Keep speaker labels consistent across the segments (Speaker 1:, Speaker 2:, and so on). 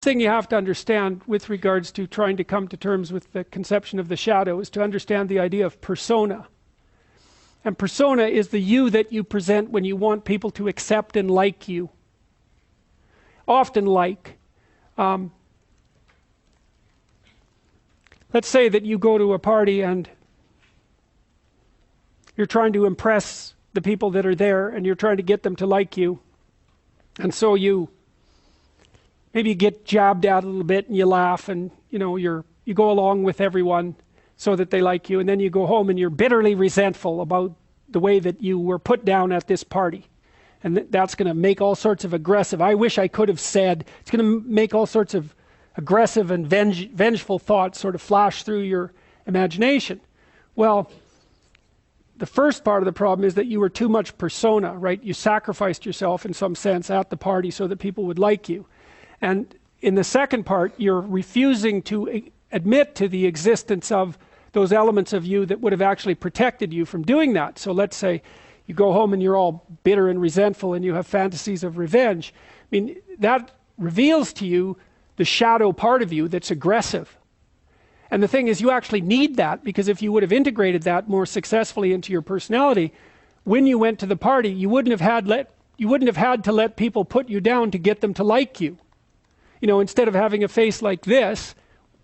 Speaker 1: thing you have to understand with regards to trying to come to terms with the conception of the shadow is to understand the idea of persona. And persona is the you that you present when you want people to accept and like you. Often like. Let's say that you go to a party and you're trying to impress the people that are there and you're trying to get them to like you. And so you maybe get jabbed at a little bit and you laugh and you go along with everyone so that they like you, and then you go home and you're bitterly resentful about the way that you were put down at this party. And that's going to make all sorts of aggressive, I wish I could have said, it's going to make all sorts of aggressive and vengeful thoughts sort of flash through your imagination. Well, the first part of the problem is that you were too much persona, right? You sacrificed yourself in some sense at the party so that people would like you. And in the second part, you're refusing to admit to the existence of those elements of you that would have actually protected you from doing that. So let's say you go home and you're all bitter and resentful and you have fantasies of revenge. I mean, that reveals to you the shadow part of you that's aggressive. And the thing is, you actually need that, because if you would have integrated that more successfully into your personality, when you went to the party, you wouldn't have had to let people put you down to get them to like you. Instead of having a face like this,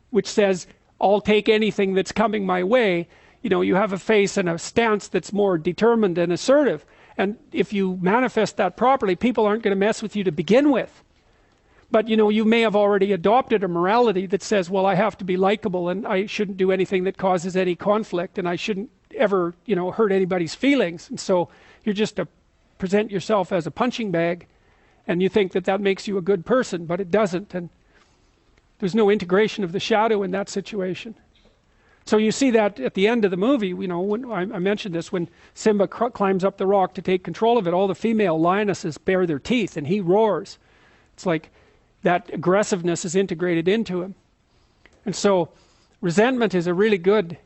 Speaker 1: which says, I'll take anything that's coming my way, you have a face and a stance that's more determined and assertive. And if you manifest that properly, people aren't going to mess with you to begin with. But you may have already adopted a morality that says, well, I have to be likable and I shouldn't do anything that causes any conflict and I shouldn't ever hurt anybody's feelings. And so you're just to present yourself as a punching bag, and you think that that makes you a good person, but it doesn't. And there's no integration of the shadow in that situation. So you see that at the end of the movie, when I mentioned this, when Simba climbs up the rock to take control of it, all the female lionesses bare their teeth and he roars. It's like that aggressiveness is integrated into him. And so resentment is a really good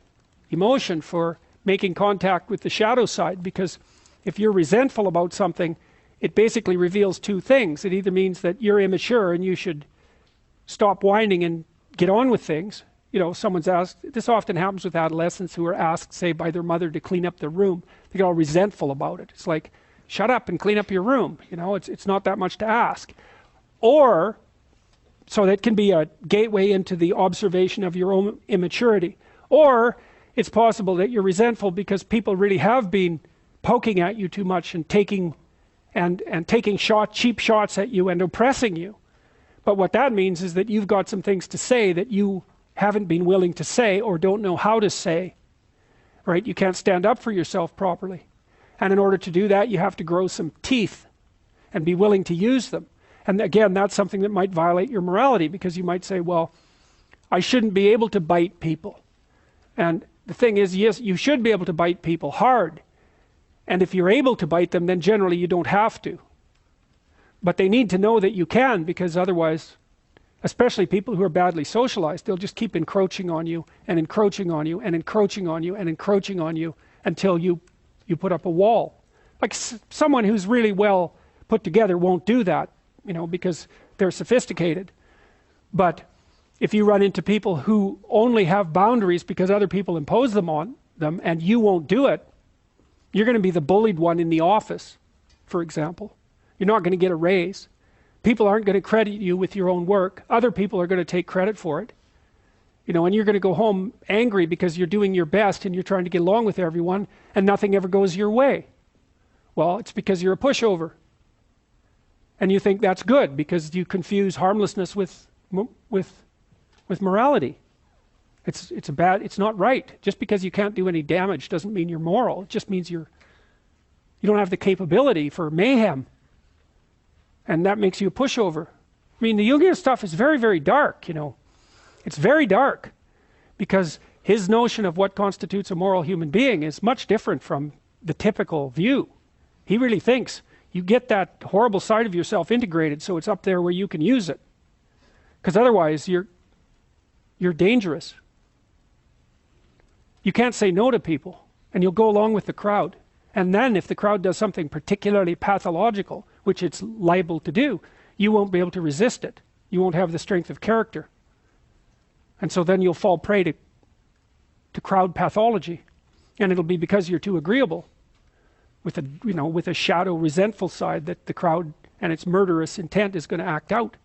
Speaker 1: emotion for making contact with the shadow side, because if you're resentful about something, it basically reveals two things. It either means that you're immature and you should stop whining and get on with things. Someone's asked, this often happens with adolescents who are asked, say, by their mother to clean up their room. They get all resentful about it. It's like, shut up and clean up your room. It's not that much to ask. Or, so that can be a gateway into the observation of your own immaturity. Or it's possible that you're resentful because people really have been poking at you too much and taking cheap shots at you and oppressing you. But what that means is that you've got some things to say that you haven't been willing to say or don't know how to say, right? You can't stand up for yourself properly. And in order to do that, you have to grow some teeth and be willing to use them. And again, that's something that might violate your morality, because you might say, well, I shouldn't be able to bite people. And the thing is, yes, you should be able to bite people hard. And if you're able to bite them, then generally you don't have to. But they need to know that you can, because otherwise, especially people who are badly socialized, they'll just keep encroaching on you and encroaching on you and encroaching on you and encroaching on you until you put up a wall. Like someone who's really well put together won't do that, because they're sophisticated. But if you run into people who only have boundaries because other people impose them on them and you won't do it, you're going to be the bullied one in the office, for example. You're not going to get a raise. People aren't going to credit you with your own work. Other people are going to take credit for it. And you're going to go home angry because you're doing your best and you're trying to get along with everyone and nothing ever goes your way. Well, it's because you're a pushover. And you think that's good because you confuse harmlessness with morality. It's not right. Just because you can't do any damage doesn't mean you're moral. It just means you don't have the capability for mayhem. And that makes you a pushover. I mean, the Jungian stuff is very, very dark, It's very dark, because his notion of what constitutes a moral human being is much different from the typical view. He really thinks you get that horrible side of yourself integrated so it's up there where you can use it. Because otherwise you're dangerous. You can't say no to people, and you'll go along with the crowd. And then if the crowd does something particularly pathological, which it's liable to do, you won't be able to resist it. You won't have the strength of character. And so then you'll fall prey to crowd pathology. And it'll be because you're too agreeable with a, with a shadow resentful side that the crowd and its murderous intent is going to act out.